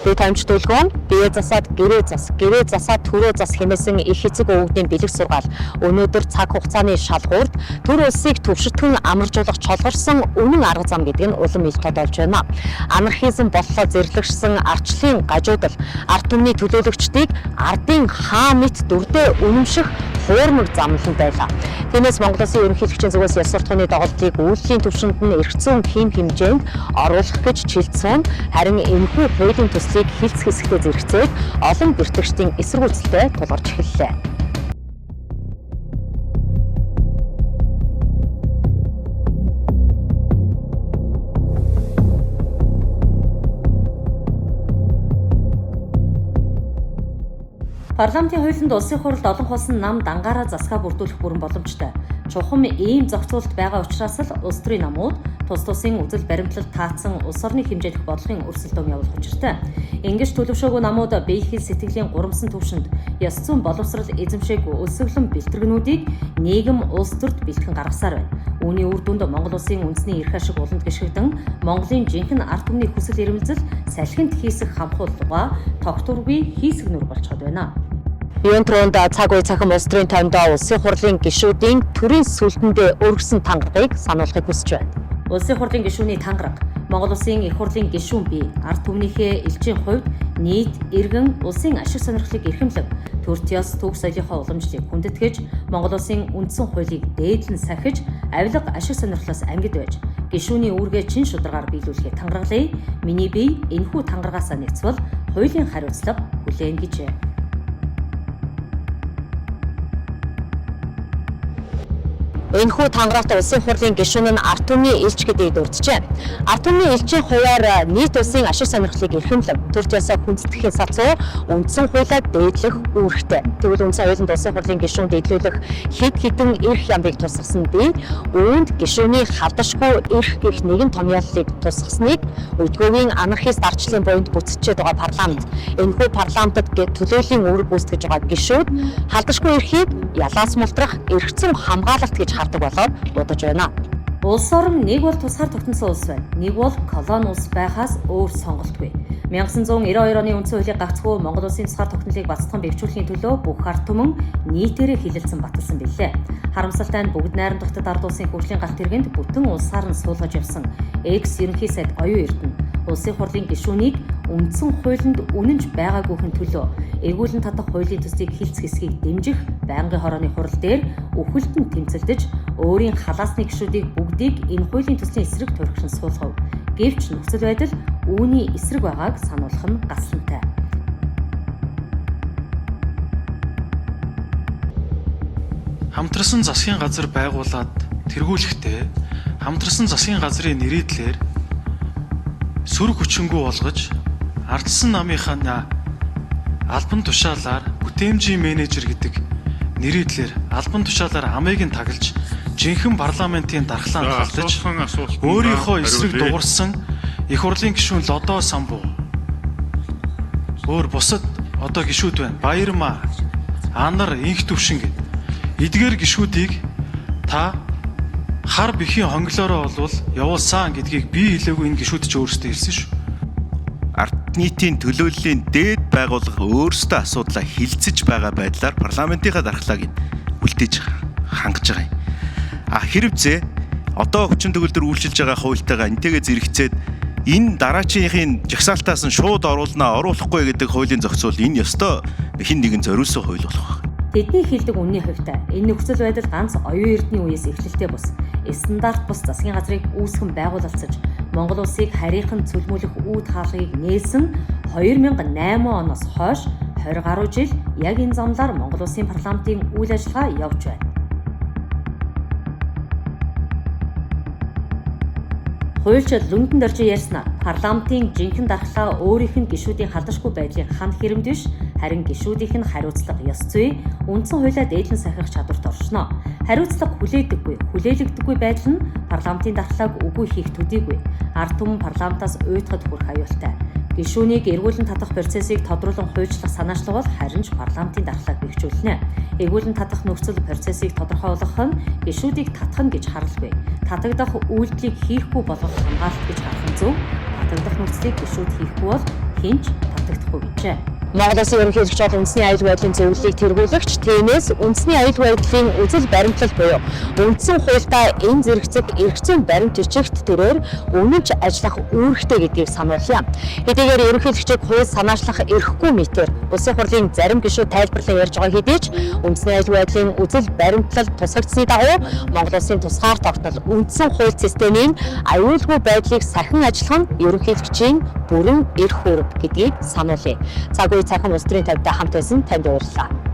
Дээд хаймж төлгөө нь бие засаад гэрээ засаад төрөө зас хэмээсэн их эцэг өвгдийн бэлэг сургаал өнөөдөр цаг хугацааны шалгуурт төр улсыг төвшөлтгөн амаржуулах чолгорсон үнэн арга зам гэдэг нь улам ил тодолж байна. Анархизм боллоо зэрлэгшсэн арчлын гажуудал ард түмний төлөөлөгчдийг ардын хаа мэт дүрдээ үнэмших хуурмаг замлан байлаа. Тиймээс Монгол Улсын ерөнхийлөгчийн зүгээс ёс суртахууны доголдолыг үйлдлийн түвшинд нь эргэцүүн хим хэмжээнд оруулах гэж шилжсэн. Харин энэхүү хуулийн төслийг хилц хэсэгтээ зэрэгцээд олон бэртгчдийн эсэргүүцэлтэй тулгарч эхэллээ. Парламентын хуулинд улсын хурлд олон хоосон нам дангаараа засгаа бүрдүүлэх бүрэн боломжтой. Чухам ийм зохицуулалт байгаа учраас л улс төрийн намууд тус тусын үзэл баримтлал таацсан улс орны хэмжээлэх бодлогын өрсөлдөөн явуулах учиртай. Ингэж төлөвшөөгүй намууд бие хэл сэтгэлийн гурамсан түвшинд ёс зүйн боловсрал эзэмшээгүй өлсөглөн бэлтгэргнүүдийг нийгэм улс төрд бэлтгэн гаргасаар байна. Үүний үр дүнд Монгол Улсын үндэсний эрх ашиг уланд гიშгдэн Монголын жинхэнэ ард түмний хүсэл эрмэлзэл салхинд хийсэх хамхуулга тогтворгүй хийсгэнүр болчиход байна. Юун түрүүнд цаг үе цахим улс төрийн тоймдоо улсын хурлын гишүүдийн төрийн сүлдэндээ өргөсөн тангарагыг сануулахыг хүсэж байна. Улсын хурлын гишүүний тангараг Монгол Улсын их хурлын гишүүн бие ард түмнийхээ элчийн хувьд нийт иргэн улсын ашиг сонирхлыг эрхэмлэг төрт ёс төв соёлынхоо уламжлалыг хүндэтгэж Монгол Улсын үндсэн хуулийг дээдлэн сахиж авилга ашиг сонирхлоос ангид байж гишүүний үүргээ чин шударгаар биелүүлэхийг тангаргалъя. Миний бие энэхүү тангарагаас нэгцвэл хуулийн хариуцлага хүлээн гэжээ. Энэхүү тангарагт улсын хурлын гишүүн нь ард түмний элч гэдгийг дурджээ. Ард түмний элчийн хувьар нийт улсын ашиг сонирхлыг эрхэмлэн төрт ёсоо хүндэтгэхийн сацуу үндсэн хуулиар дээдлэх үүрэгтэй. Тэгвэл үндсэн хуулинд улсын хурлын гишүүн дээдлүүлэх хэд хэдэн эрх ямыг тусгасан би үүнд гишүүний халдашгүй эрх гэх нэгэн томьёоллыг тусгасныг өдгөөгийн анархист арчлын буйнд бүцчээд байгаа парламент. Энэхүү парламентод төлөөллийн үүрэг гүйцэтгэж байгаа гишүүд халдашгүй эрхийг ялаас мултрах эрх зүйн хамгаалалт гэж хардаг болоод бодож байна. Улс орн нэг бол тусгаар тогтносон улс байна. Нэг бол колони улс байхаас өөр сонголтгүй. 1992 оны үндсэн хуулийг гагцхүү Монгол Улсын тусгаар тогтнолыг бацтхан бэвжүүлэхийн төлөө бүх ард түмэн нийтээрээ хилэлцэн баталсан билээ. Харамсалтай нь бүгд найрамдахтад ард улсын хөгжлийн галт тэргэнд бүтэн улсаар нь суулгаж явсан экс ерөнхий сайд Оюун Эрдэнэ улсын хурлын гишүүнийг үндсэн хуулинд үнэнч байгаагүйхэн төлөө эргүүлэн татах хуулийн төслийг хилц хэсгийг дэмжих байнгын хорооны хурал дээр үхэлтэн тэмцэлдэж өөрийн халаасны гишүүдийг бүгдийг энэ хуулийн төслийн эсрэг туршин суулгав. Гэвч нөхцөл байдал үүний эсрэг байгааг сануулах нь гаслантай. Хамтрасан засгийн газар байгуулад тэргүүлэхдээ хамтрасан засгийн газрын нэрийдлэр сөрөг хүчингү болгож ардсан намынхаа албан тушаалаар бүтээмжийн менежер гэдэг нэрийдлэр албан тушаалаар амыг нь таглаж жинхэнэ парламентын дархлаанд халдаж өөрийнхөө эсрэг дуурсан их хурлын гишүүн Лодоо Самбуу өөр бусад одоо гишүүд байна. Баярмаа Анар инх төвшин гэд эдгээр гишүүдийг та хар бэхийн хонглоороо болвол явуулсан гэдгийг би хэлээгүй энэ гишүүд ч өөрсдөө хэлсэн шүү. Ард нийтийн төлөөллийн дээд байгууллага өөрсдөө асуудлаа хилцэж байгаа байдлаар парламентынхаа дархлааг үлдээж хангаж байгаа юм. Хэрвээ одоо хүчин төгөлдөр үйлчилж байгаа хуультайгаа энтэйгээ зэрэгцээд энэ дараачийнхын жагсаалтаас нь шууд оруулахгүй гэдэг хуулийн зохицуул энэ ёстой хэн нэгэн зориулсан хууль болох байна. Тэдний хэлдэг үнний хувьтай энэ нөхцөл байдал ганц Оюун Эрдэнэ үеэс эхлэлтэй бус стандарт бус засгийн газрыг үүсгэн байгуулалцаж Монгол улсыг харийнхан цөлмүүлэх үүд хаалгыг нээсэн 2008 оноос хойш 20 гаруй жил яг энэ замлаар Монгол улсын парламентын үйл ажиллагаа явж байна. Хуульчид лүндэн дорж ярьснаар парламентын жинхэнэ дархлаа өөрийнх нь гишүүдийн халдашгүй байдлын ханд хэрэм дэвш харин гишүүдийнх нь хариуцлага ёс зүй үндсэн хуулиа дээдлэн сахих чадварт оршно. Хариуцлага хүлээлгдэггүй байдал нь парламентын дархлааг үгүй хийх төдийгүй ард түмэн парламентаас уйтгад хүрэх аюултай. Гишүүнийг эргүүлэн татах процессыг тодруулан хуульчлах санаачлал бол харин ч парламентын дархлааг бэхжүүлнэ. Эргүүлэн татах нөхцөл процессыг тодорхойлох нь гишүүдийг татах гэж харалгүй. Татагдах үйлдэлийг хийхгүй болгох хамгаалалт гэж харах нь зөв. Татагдах нөхцөлийг гишүүд хийхгүй бол хинч батлагдахгүй гэжээ. Монгол Улсын ерөнхий зөвлөгч бол үндэсний аюул байдлын зөвлөлийг тэргүүлэгч, тиймээс үндэсний аюул байдлын үзэл баримтлал буюу үндсэн хуультай энэ зэрэгцэг эрх зүйн баримт бичигт тэрээр үнэнч ажиллах үүрэгтэй гэдгийг сануулъя. Хэдийгээр ерөнхийлөгчийг хууль санаачлах эрхгүй мэтээр улсын хурлын зарим гишүүд тайлбарлан ярьж байгаа хэдий ч үндэсний аюул байдлын үзэл баримтлал тусгагдсны дагуу Монгол Улсын тусгаар тогтнол үндсэн хууль системийн аюулгүй байдлыг сахин ажиллах нь ерөнхийлөгчийн бүрэн эрх үүрэг гэдгийг сануулъя. Цагуй цахим улс төрийн тавьтай хамт байсан танд баярлалаа.